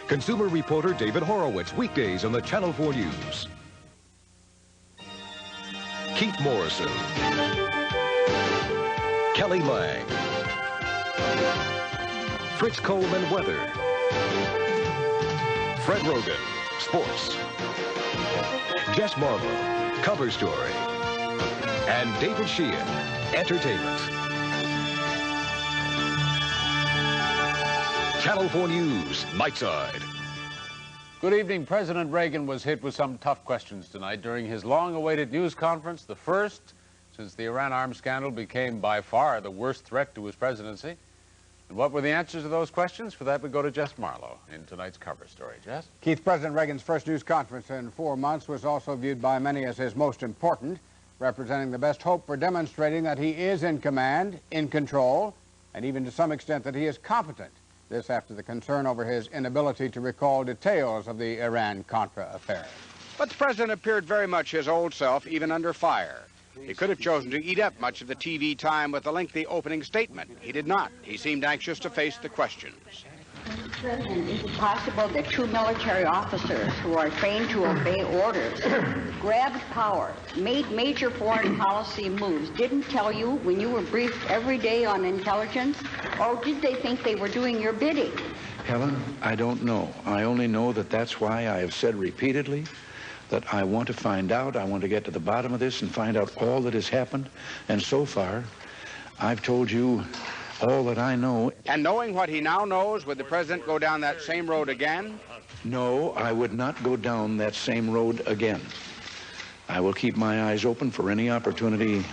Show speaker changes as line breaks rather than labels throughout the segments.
Consumer reporter David Horowitz, weekdays on the Channel 4 News. Keith Morrison. Kelly Lang. Fritz Coleman, weather. Fred Roggin, sports. Jess Marlow, cover story. And David Sheehan, entertainment. Channel 4 News, Nightside.
Good evening. President Reagan was hit with some tough questions tonight during his long-awaited news conference, the first since the Iran arms scandal became by far the worst threat to his presidency. And what were the answers to those questions? For that, we go to Jess Marlow in tonight's cover story. Jess?
Keith, President Reagan's first news conference in 4 months was also viewed by many as his most important, representing the best hope for demonstrating that he is in command, in control, and even to some extent that he is competent. This after the concern over his inability to recall details of the Iran-Contra affair.
But the president appeared very much his old self, even under fire. He could have chosen to eat up much of the TV time with a lengthy opening statement. He did not. He seemed anxious to face the questions.
Mr. President, is it possible that 2 military officers who are trained to obey orders grabbed power, made major foreign policy moves, didn't tell you when you were briefed every day on intelligence? Or did they think they were doing your bidding?
Helen, I don't know. I only know that that's why I have said repeatedly that I want to find out, I want to get to the bottom of this and find out all that has happened. And so far, I've told you all that I know.
And knowing what he now knows, would the president go down that same road again?
No, I would not go down that same road again. I will keep my eyes open for any opportunity,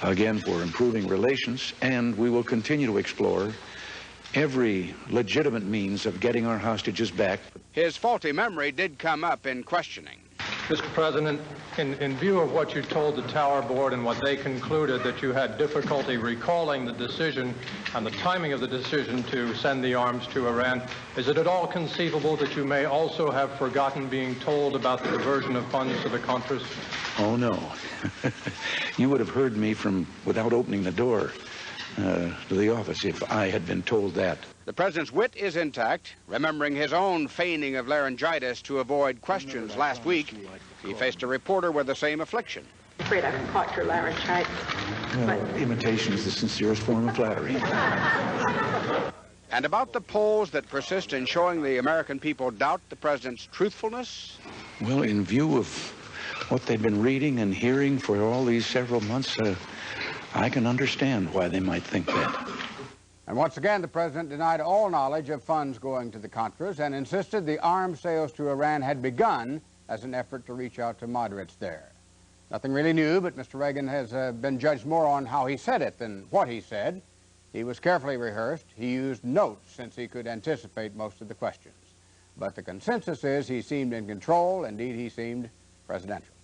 again, for improving relations, and we will continue to explore every legitimate means of getting our hostages back.
His faulty memory did come up in questioning.
Mr. President, in view of what you told the Tower Board and what they concluded, that you had difficulty recalling the decision and the timing of the decision to send the arms to Iran, is it at all conceivable that you may also have forgotten being told about the diversion of funds to the Contras?
Oh, no. You would have heard me from without opening the door to the office if I had been told that.
The president's wit is intact. Remembering his own feigning of laryngitis to avoid questions last week, he faced a reporter with the same affliction.
I'm afraid I've caught your laryngitis.
Well, imitation is the sincerest form of flattery.
And about the polls that persist in showing the American people doubt the president's truthfulness?
Well, in view of what they've been reading and hearing for all these several months, I can understand why they might think that.
And once again, the president denied all knowledge of funds going to the Contras and insisted the arms sales to Iran had begun as an effort to reach out to moderates there. Nothing really new, but Mr. Reagan has been judged more on how he said it than what he said. He was carefully rehearsed. He used notes since he could anticipate most of the questions. But the consensus is he seemed in control. Indeed, he seemed presidential.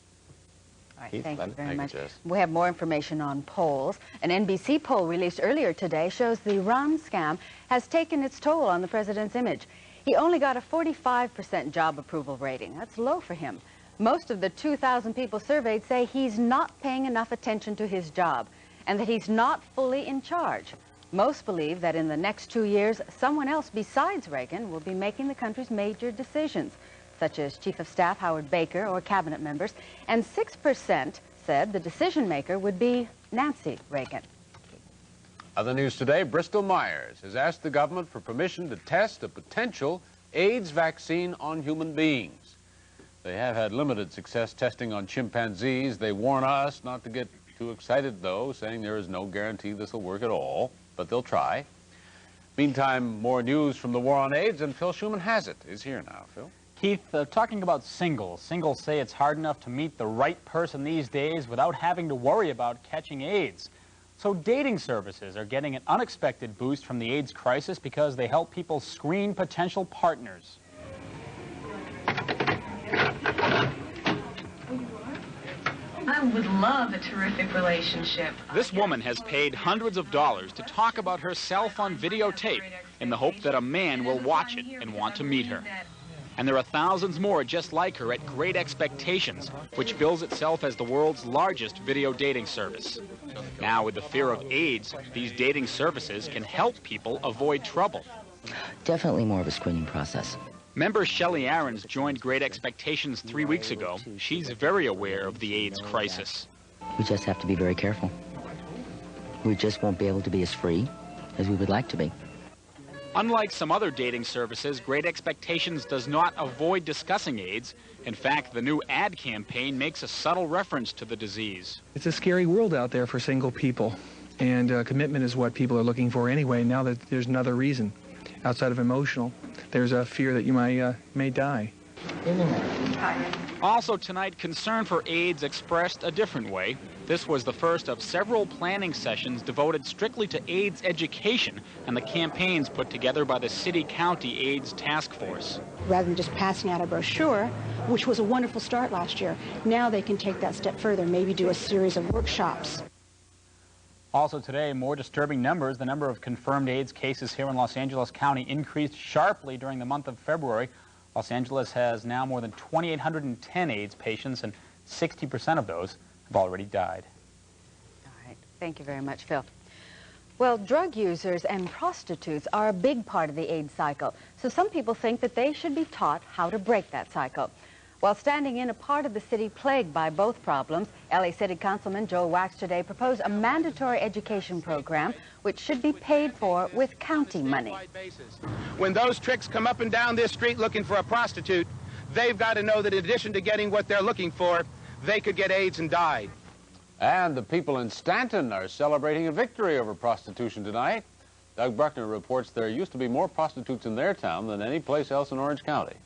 All right,
Keith,
thank you very much.
Jess.
We have more information on polls. An NBC poll released earlier today shows the Iran scam has taken its toll on the president's image. He only got a 45% job approval rating. That's low for him. Most of the 2,000 people surveyed say he's not paying enough attention to his job and that he's not fully in charge. Most believe that in the next 2 years, someone else besides Reagan will be making the country's major decisions, such as Chief of Staff Howard Baker or cabinet members, and 6% said the decision maker would be Nancy Reagan.
Other news today, Bristol Myers has asked the government for permission to test a potential AIDS vaccine on human beings. They have had limited success testing on chimpanzees. They warn us not to get too excited, though, saying there is no guarantee this will work at all, but they'll try. Meantime, more news from the war on AIDS, and Phil Shuman has it. Is here now. Phil?
Keith, talking about singles. Singles say it's hard enough to meet the right person these days without having to worry about catching AIDS. So dating services are getting an unexpected boost from the AIDS crisis because they help people screen potential partners.
I would love a terrific relationship.
This woman has paid hundreds of dollars to talk about herself on videotape in the hope that a man will watch it and want to meet her. And there are thousands more just like her at Great Expectations, which bills itself as the world's largest video dating service. Now, with the fear of AIDS, these dating services can help people avoid trouble.
Definitely more of a screening process.
Member Shelley Aarons joined Great Expectations 3 weeks ago. She's very aware of the AIDS crisis.
We just have to be very careful. We just won't be able to be as free as we would like to be.
Unlike some other dating services, Great Expectations does not avoid discussing AIDS. In fact, the new ad campaign makes a subtle reference to the disease.
It's a scary world out there for single people, and commitment is what people are looking for anyway, now that there's another reason. Outside of emotional, there's a fear that you may die.
Also tonight, concern for AIDS expressed a different way. This was the first of several planning sessions devoted strictly to AIDS education and the campaigns put together by the City-County AIDS Task Force.
Rather than just passing out a brochure, which was a wonderful start last year, now they can take that step further, maybe do a series of workshops.
Also today, more disturbing numbers. The number of confirmed AIDS cases here in Los Angeles County increased sharply during the month of February. Los Angeles has now more than 2,810 AIDS patients, and 60% of those have already died.
All right. Thank you very much, Phil. Well, drug users and prostitutes are a big part of the AIDS cycle, so some people think that they should be taught how to break that cycle. While standing in a part of the city plagued by both problems, LA City Councilman Joe Wax today proposed a mandatory education program which should be paid for with county money.
When those tricks come up and down this street looking for a prostitute, they've got to know that in addition to getting what they're looking for, they could get AIDS and die.
And the people in Stanton are celebrating a victory over prostitution tonight. Doug Bruckner reports there used to be more prostitutes in their town than any place else in Orange County.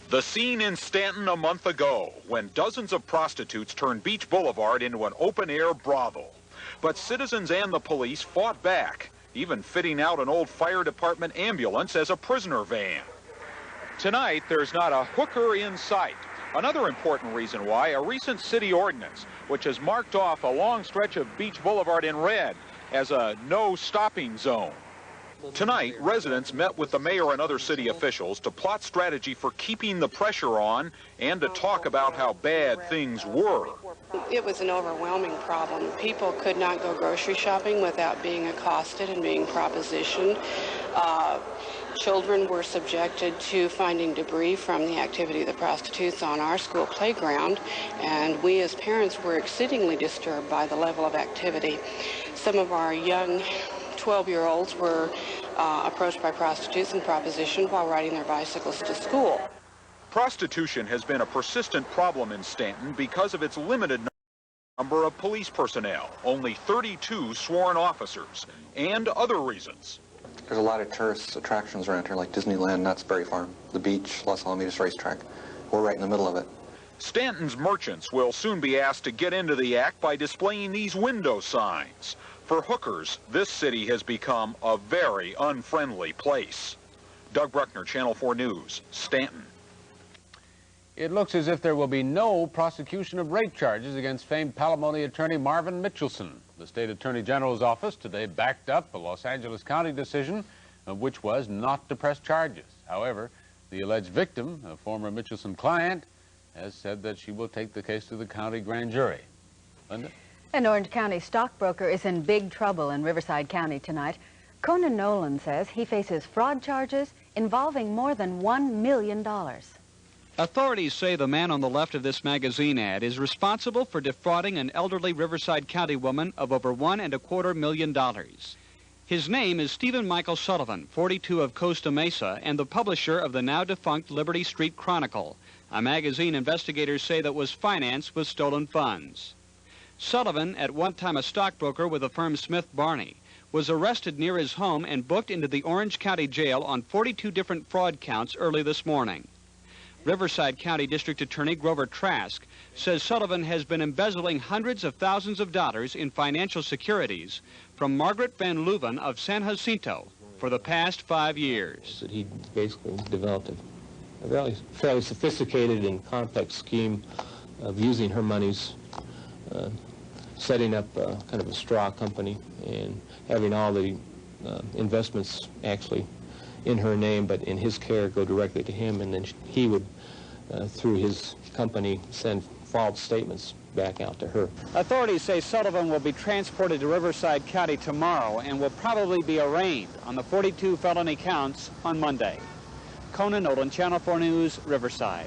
The scene in Stanton a month ago when dozens of prostitutes turned Beach Boulevard into an open-air brothel. But citizens and the police fought back, even fitting out an old fire department ambulance as a prisoner van. Tonight, there's not a hooker in sight. Another important reason why, a recent city ordinance, which has marked off a long stretch of Beach Boulevard in red as a no-stopping zone. Tonight, residents met with the mayor and other city officials to plot strategy for keeping the pressure on and to talk about how bad things were.
It was an overwhelming problem. People could not go grocery shopping without being accosted and being propositioned. Children were subjected to finding debris from the activity of the prostitutes on our school playground, and we as parents were exceedingly disturbed by the level of activity. Some of our young 12-year-olds were approached by prostitutes and propositioned while riding their bicycles to school.
Prostitution has been a persistent problem in Stanton because of its limited number of police personnel, only 32 sworn officers, and other reasons.
There's a lot of tourist attractions around here, like Disneyland, Knott's Berry Farm, the beach, Los Alamitos Racetrack. We're right in the middle of it.
Stanton's merchants will soon be asked to get into the act by displaying these window signs. For hookers, this city has become a very unfriendly place. Doug Bruckner, Channel 4 News, Stanton.
It looks as if there will be no prosecution of rape charges against famed palimony attorney Marvin Mitchelson. The state attorney general's office today backed up a Los Angeles County decision, which was not to press charges. However, the alleged victim, a former Mitchelson client, has said that she will take the case to the county grand jury. Linda?
An Orange County stockbroker is in big trouble in Riverside County tonight. Conan Nolan says he faces fraud charges involving more than $1 million.
Authorities say the man on the left of this magazine ad is responsible for defrauding an elderly Riverside County woman of over $1.25 million. His name is Stephen Michael Sullivan, 42 of Costa Mesa, and the publisher of the now-defunct Liberty Street Chronicle, a magazine investigators say that was financed with stolen funds. Sullivan, at one time a stockbroker with the firm Smith Barney, was arrested near his home and booked into the Orange County Jail on 42 different fraud counts early this morning. Riverside County District Attorney Grover Trask says Sullivan has been embezzling hundreds of thousands of dollars in financial securities from Margaret Van Leuven of San Jacinto for the past 5 years.
He basically developed a fairly sophisticated and complex scheme of using her monies, setting up kind of a straw company and having all the investments actually in her name, but in his care go directly to him, and then he would, through his company, send false statements back out to her.
Authorities say Sullivan will be transported to Riverside County tomorrow and will probably be arraigned on the 42 felony counts on Monday. Conan Nolan, Channel 4 News, Riverside.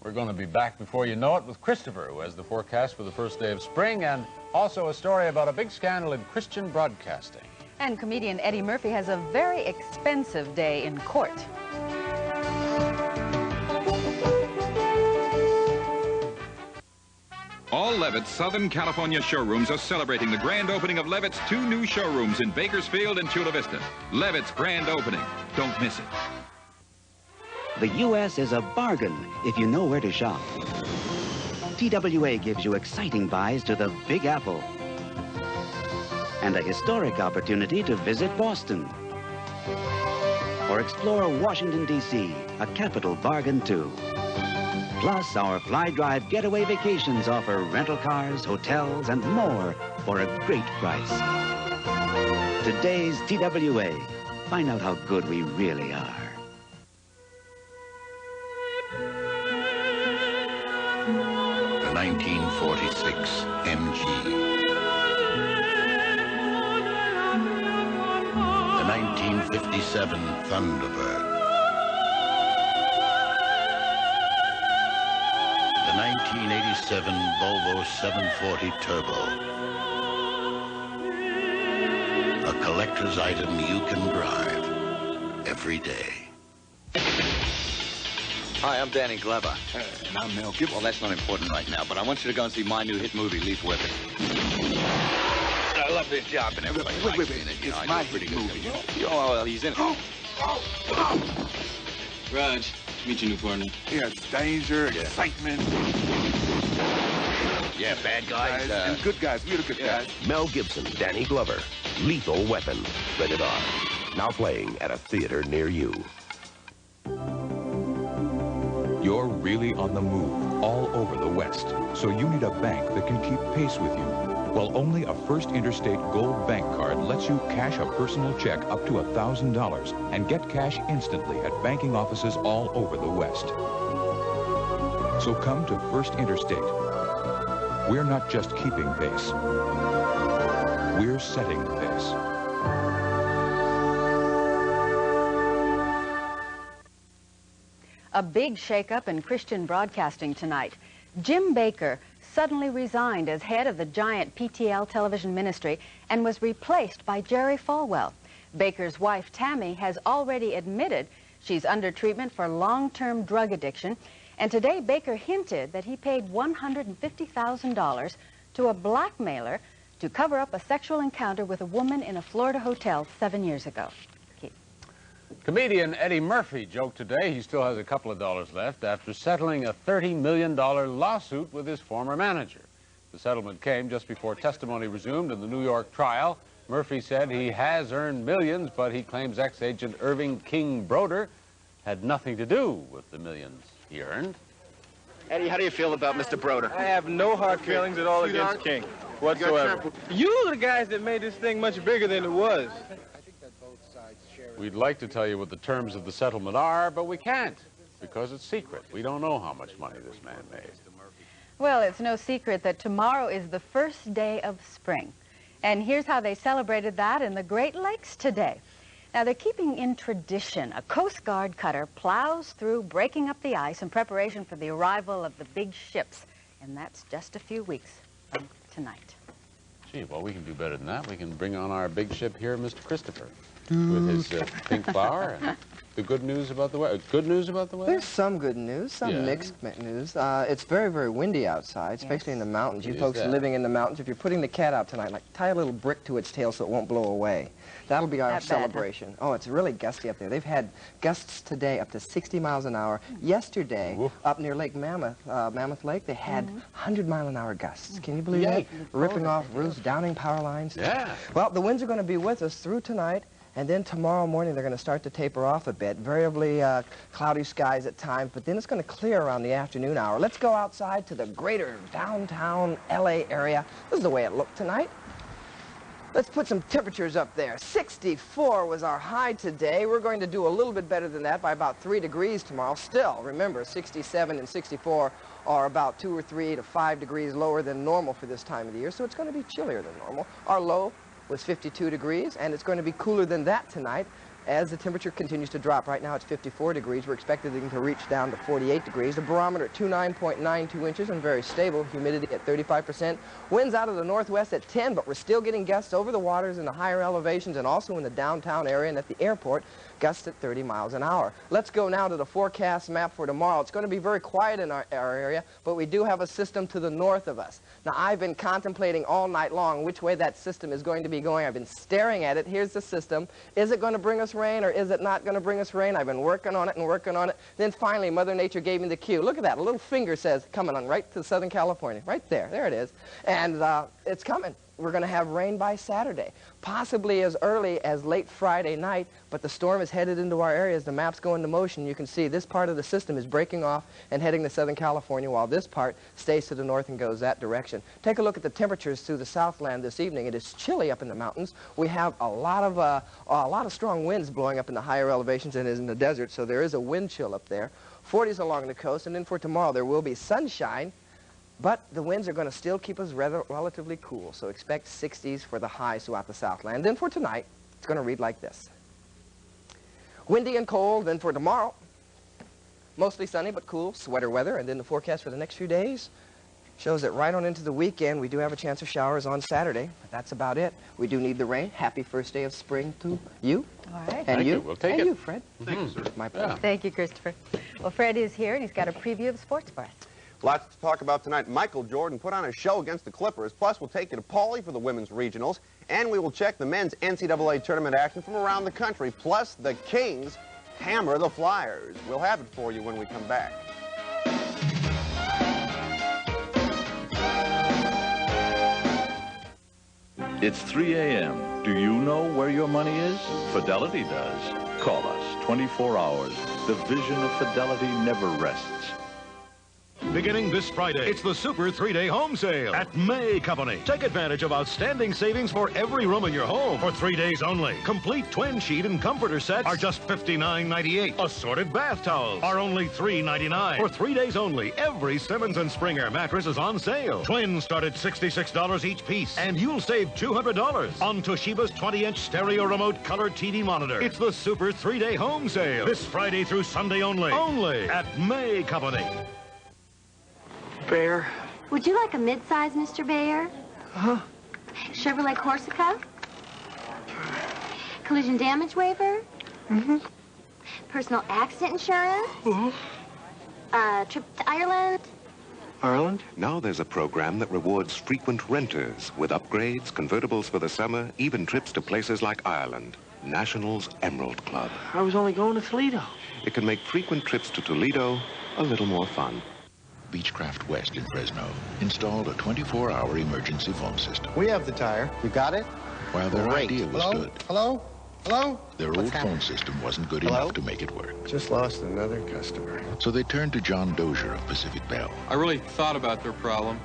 We're going to be back before you know it with Christopher, who has the forecast for the first day of spring, and also a story about a big scandal in Christian broadcasting.
And comedian Eddie Murphy has a very expensive day in court.
All Levitt's Southern California showrooms are celebrating the grand opening of Levitt's 2 new showrooms in Bakersfield and Chula Vista. Levitt's grand opening. Don't miss it.
The U.S. is a bargain if you know where to shop. TWA gives you exciting buys to the Big Apple and a historic opportunity to visit Boston or explore Washington, D.C., a capital bargain too. Plus, our Fly Drive Getaway Vacations offer rental cars, hotels, and more for a great price. Today's TWA. Find out how good we really are.
The 1946 MG. The 1957 Thunderbird. The 1987 Volvo 740 Turbo. A collector's item you can drive every day.
Hi, I'm Danny Glover. And I'm Mel Gibson. Well, that's not important right now, but I want you to go and see my new hit movie, Lethal Weapon. I love this job, and everybody likes me in it. You know, I do a pretty good job. Oh, well, he's in it.
Raj, meet your new partner.
Yeah, danger, excitement.
Yeah, bad guys.
And good guys. We're the good guys.
Mel Gibson, Danny Glover, Lethal Weapon, rated R. Now playing at a theater near you.
You're really on the move all over the West, so you need a bank that can keep pace with you. Well, only a First Interstate Gold Bank card lets you cash a personal check up to $1,000 and get cash instantly at banking offices all over the West. So come to First Interstate. We're not just keeping pace. We're setting the pace.
A big shakeup in Christian broadcasting tonight. Jim Bakker suddenly resigned as head of the giant PTL television ministry and was replaced by Jerry Faldwell. Bakker's wife, Tammy, has already admitted she's under treatment for long-term drug addiction, and today Bakker hinted that he paid $150,000 to a blackmailer to cover up a sexual encounter with a woman in a Florida hotel 7 years ago.
Comedian Eddie Murphy joked today he still has a couple of dollars left after settling a $30 million lawsuit with his former manager. The settlement came just before testimony resumed in the New York trial. Murphy said he has earned millions, but he claims ex-agent Irving King Broder had nothing to do with the millions he earned.
Eddie, how do you feel about Mr. Broder?
I have no hard feelings at all against King whatsoever. You are the guys that made this thing much bigger than it was.
We'd like to tell you what the terms of the settlement are, but we can't because it's secret. We don't know how much money this man made.
Well, it's no secret that tomorrow is the first day of spring. And here's how they celebrated that in the Great Lakes today. Now, they're keeping in tradition. A Coast Guard cutter plows through, breaking up the ice in preparation for the arrival of the big ships. And that's just a few weeks from tonight.
Gee, well, we can do better than that. We can bring on our big ship here, Mr. Christopher, with his pink flower and the good news about the weather. Good news about the weather?
There's some good news, some mixed news. it's very, very windy outside, especially in the mountains. You folks living in the mountains, if you're putting the cat out tonight, like tie a little brick to its tail so it won't blow away. That'll be our celebration. Oh, it's really gusty up there. They've had gusts today up to 60 miles an hour. Yesterday, up near Lake Mammoth, Mammoth Lake, they had 100-mile-an-hour gusts. Can you believe that? Ripping off roofs, downing power lines.
Yeah.
Well, the winds are going to be with us through tonight. And then tomorrow morning, they're going to start to taper off a bit. Variably cloudy skies at times, but then it's going to clear around the afternoon hour. Let's go outside to the greater downtown L.A. area. This is the way it looked tonight. Let's put some temperatures up there. 64 was our high today. We're going to do a little bit better than that by about 3 degrees tomorrow. Still, remember, 67 and 64 are about 2 or 3 to 5 degrees lower than normal for this time of the year, so it's going to be chillier than normal. Our low was 52 degrees, and it's going to be cooler than that tonight. as the temperature continues to drop. Right now it's 54 degrees. We're expecting it to reach down to 48 degrees. The barometer at 29.92 inches and very stable. Humidity at 35%. Winds out of the northwest at 10, but we're still getting gusts over the waters in the higher elevations and also in the downtown area and at the airport. Gusts at 30 miles an hour. Let's go now to the forecast map for tomorrow. It's going to be very quiet in our area, but we do have a system to the north of us. Now, I've been contemplating all night long which way that system is going to be going. I've been staring at it. Here's the system. Is it going to bring us rain or is it not going to bring us rain? I've been working on it and working on it. Then finally, Mother Nature gave me the cue. Look at that. A little finger says, coming on right to Southern California. Right there. There it is. And it's coming. We're going to have rain by Saturday, possibly as early as late Friday night, but the storm is headed into our area as the maps go into motion. You can see this part of the system is breaking off and heading to Southern California, while this part stays to the north and goes that direction. Take a look at the temperatures through the Southland this evening. It is chilly up in the mountains. We have a lot of strong winds blowing up in the higher elevations and in the desert, so there is a wind chill up there. 40s along the coast, and then for tomorrow there will be sunshine. But the winds are going to still keep us relatively cool, so expect 60s for the highs throughout the Southland. Then for tonight, it's going to read like this. Windy and cold. Then for tomorrow, mostly sunny but cool, sweater weather. And then the forecast for the next few days shows that right on into the weekend, we do have a chance of showers on Saturday. But that's about it. We do need the rain. Happy first day of spring to you.
All right.
And you.
We'll take it.
And you, Fred.
Thank you, sir.
My pleasure.
Thank you, Christopher. Well, Fred is here, and he's got a preview of sports for us.
Lots to talk about tonight. Michael Jordan put on a show against the Clippers. Plus, we'll take you to Paulie for the women's regionals. And we will check the men's NCAA tournament action from around the country. Plus, the Kings hammer the Flyers. We'll have it for you when we come back.
It's 3 a.m. Do you know where your money is? Fidelity does. Call us 24 hours. The vision of Fidelity never rests.
Beginning this Friday, it's the Super 3-Day Home Sale at May Company. Take advantage of outstanding savings for every room in your home for 3 days only. Complete twin sheet and comforter sets are just $59.98. Assorted bath towels are only $3.99. For 3 days only, every Simmons & Springer mattress is on sale. Twins start at $66 each piece, and you'll save $200 on Toshiba's 20-inch stereo remote color TV monitor. It's the Super 3-Day Home Sale this Friday through Sunday only. Only at May Company.
Bayer. Would you like a mid-size, Mr. Bayer?
Huh?
Chevrolet Corsica? Collision damage waiver? Mm-hmm. Personal accident insurance? Mm-hmm. Trip to Ireland?
Ireland?
Now there's a program that rewards frequent renters with upgrades, convertibles for the summer, even trips to places like Ireland. National's Emerald Club.
I was only going to Toledo.
It can make frequent trips to Toledo a little more fun.
Beechcraft West in Fresno installed a 24-hour emergency phone system.
We have the tire. You got it?
While their idea was good,
Hello? Hello?
their old phone system wasn't good enough to make it work.
Just lost another customer.
So they turned to John Dozier of Pacific Bell.
I really thought about their problem,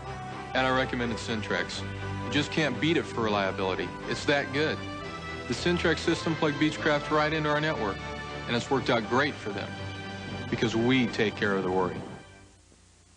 and I recommended Centrex. You just can't beat it for reliability. It's that good. The Centrex system plugged Beechcraft right into our network, and it's worked out great for them because we take care of the worry.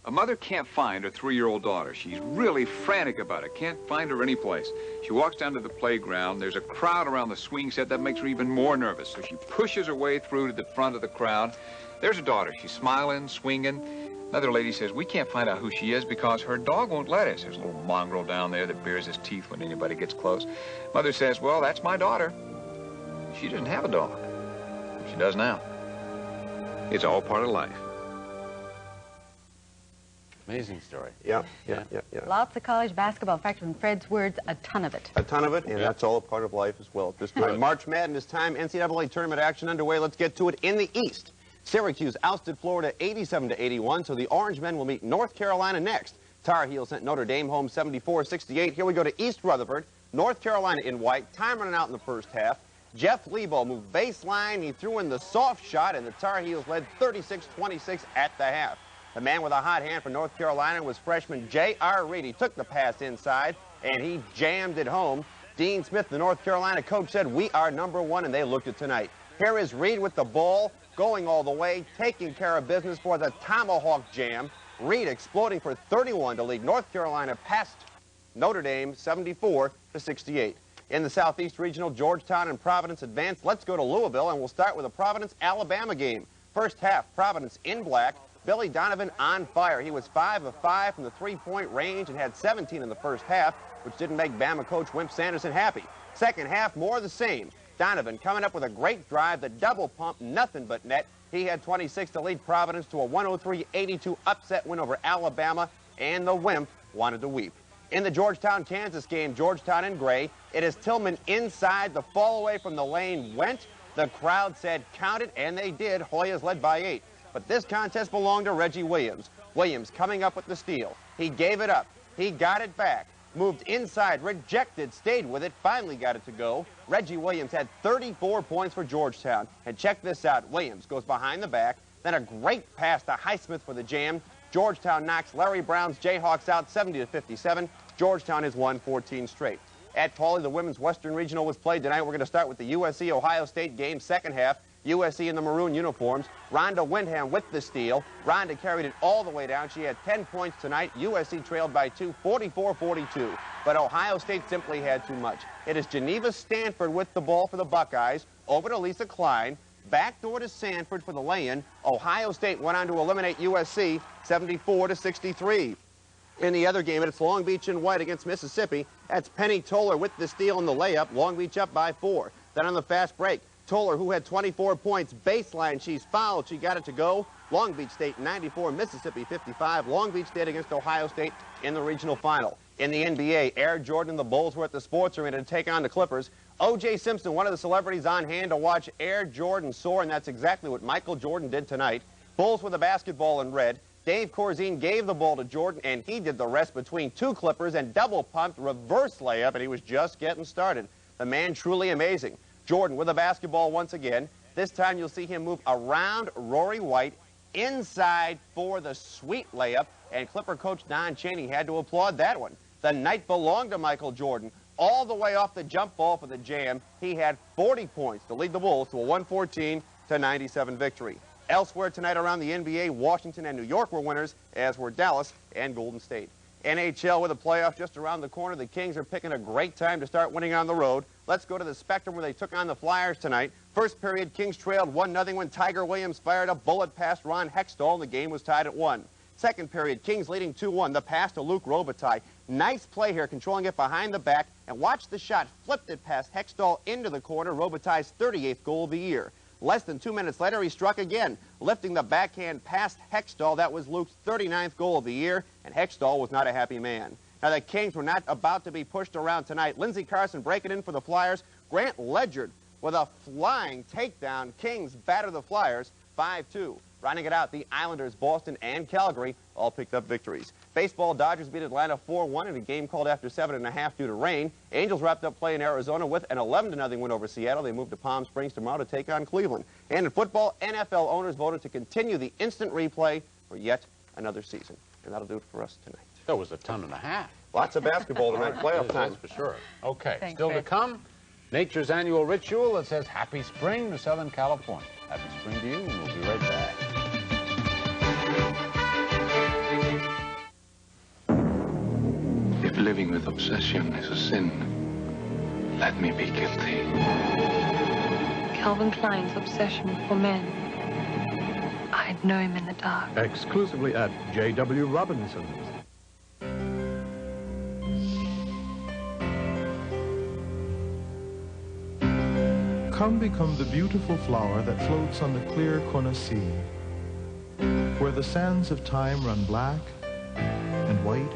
A mother can't find her 3-year-old daughter. She's really frantic about it. Can't find her anyplace. She walks down to the playground. There's a crowd around the swing set that makes her even more nervous. So she pushes her way through to the front of the crowd. There's her daughter. She's smiling, swinging. Another lady says, we can't find out who she is because her dog won't let us. There's a little mongrel down there that bares his teeth when anybody gets close. Mother says, well, that's my daughter. She didn't have a dog. She does now. It's all part of life.
Amazing story.
Yeah.
Lots of college basketball. In fact, in Fred's words, a ton of it.
A ton of it, and that's all a part of life as well at this time. March Madness time, NCAA tournament action underway. Let's get to it in the East. Syracuse ousted Florida 87-81, so the Orange Men will meet North Carolina next. Tar Heels sent Notre Dame home 74-68. Here we go to East Rutherford. North Carolina in white. Time running out in the first half. Jeff Lebo moved baseline. He threw in the soft shot, and the Tar Heels led 36-26 at the half. The man with a hot hand for North Carolina was freshman J.R. Reed. He took the pass inside, and he jammed it home. Dean Smith, the North Carolina coach, said, we are #1, and they looked at tonight. Here is Reed with the ball, going all the way, taking care of business for the Tomahawk Jam. Reed exploding for 31 to lead North Carolina past Notre Dame 74-68. In the Southeast Regional, Georgetown and Providence advance. Let's go to Louisville, and we'll start with a Providence-Alabama game. First half, Providence in black. Billy Donovan on fire. He was 5 of 5 from the three-point range and had 17 in the first half, which didn't make Bama coach Wimp Sanderson happy. Second half, more of the same. Donovan coming up with a great drive, the double pump, nothing but net. He had 26 to lead Providence to a 103-82 upset win over Alabama, and the Wimp wanted to weep. In the Georgetown-Kansas game, Georgetown in gray, it is Tillman inside. The fall away from the lane went. The crowd said count it, and they did. Hoyas led by 8. But this contest belonged to Reggie Williams. Williams coming up with the steal. He gave it up. He got it back. Moved inside, rejected, stayed with it, finally got it to go. Reggie Williams had 34 points for Georgetown. And check this out. Williams goes behind the back. Then a great pass to Highsmith for the jam. Georgetown knocks Larry Brown's Jayhawks out 70-57. Georgetown has won 14 straight. At Pauley, the women's Western Regional was played tonight. We're going to start with the USC-Ohio State game, second half. USC in the maroon uniforms. Rhonda Windham with the steal. Rhonda carried it all the way down. She had 10 points tonight. USC trailed by 2, 44-42. But Ohio State simply had too much. It is Geneva Stanford with the ball for the Buckeyes. Over to Lisa Klein. Backdoor to Sanford for the lay-in. Ohio State went on to eliminate USC 74-63. In the other game, it's Long Beach in white against Mississippi. That's Penny Toller with the steal and the layup. Long Beach up by 4. Then on the fast break, Toller, who had 24 points, baseline, she's fouled. She got it to go. Long Beach State 94, Mississippi 55. Long Beach State against Ohio State in the regional final. In the NBA, Air Jordan and the Bulls were at the Sports Arena to take on the Clippers. O.J. Simpson, one of the celebrities on hand to watch Air Jordan soar, and that's exactly what Michael Jordan did tonight. Bulls with a basketball in red. Dave Corzine gave the ball to Jordan, and he did the rest between two Clippers and double-pumped reverse layup, and he was just getting started. The man truly amazing. Jordan with the basketball once again. This time you'll see him move around Rory White inside for the sweet layup, and Clipper coach Don Chaney had to applaud that one. The night belonged to Michael Jordan. All the way off the jump ball for the jam, he had 40 points to lead the Bulls to a 114-97 victory. Elsewhere tonight around the NBA, Washington and New York were winners, as were Dallas and Golden State. NHL with the playoffs just around the corner. The Kings are picking a great time to start winning on the road. Let's go to the Spectrum where they took on the Flyers tonight. First period, Kings trailed 1-0 when Tiger Williams fired a bullet past Ron Hextall, and the game was tied at 1. Second period, Kings leading 2-1. The pass to Luke Robitaille. Nice play here, controlling it behind the back, and watch the shot. Flipped it past Hextall into the corner. Robitaille's 38th goal of the year. Less than 2 minutes later, he struck again, lifting the backhand past Hextall. That was Luke's 39th goal of the year, and Hextall was not a happy man. Now, the Kings were not about to be pushed around tonight. Lindsey Carson breaking in for the Flyers. Grant Ledgerd with a flying takedown. Kings batter the Flyers 5-2. Rounding it out, the Islanders, Boston, and Calgary all picked up victories. Baseball, Dodgers beat Atlanta 4-1 in a game called after 7.5 due to rain. Angels wrapped up play in Arizona with an 11-0 win over Seattle. They moved to Palm Springs tomorrow to take on Cleveland. And in football, NFL owners voted to continue the instant replay for yet another season. And that'll do it for us tonight.
That was a ton and a half.
Lots of basketball tonight, playoff time.
That's for sure. Okay,
Thanks,
still to
Fred.
come, nature's annual ritual that says Happy Spring to Southern California. Happy Spring to you, and we'll be right back.
If living with obsession is a sin, let me be guilty.
Calvin Klein's obsession for men. I'd know him in the dark.
Exclusively at J.W. Robinson's.
Come become the beautiful flower that floats on the clear Kona Sea, where the sands of time run black and white,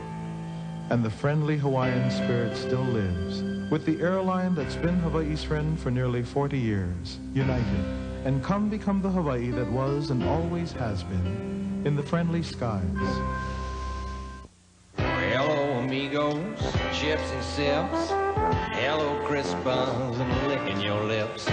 and the friendly Hawaiian spirit still lives, with the airline that's been Hawaii's friend for nearly 40 years, United. And come become the Hawaii that was and always has been in the friendly skies.
Hello, amigos, chips and sips. Hello, crisp buns and licking your lips.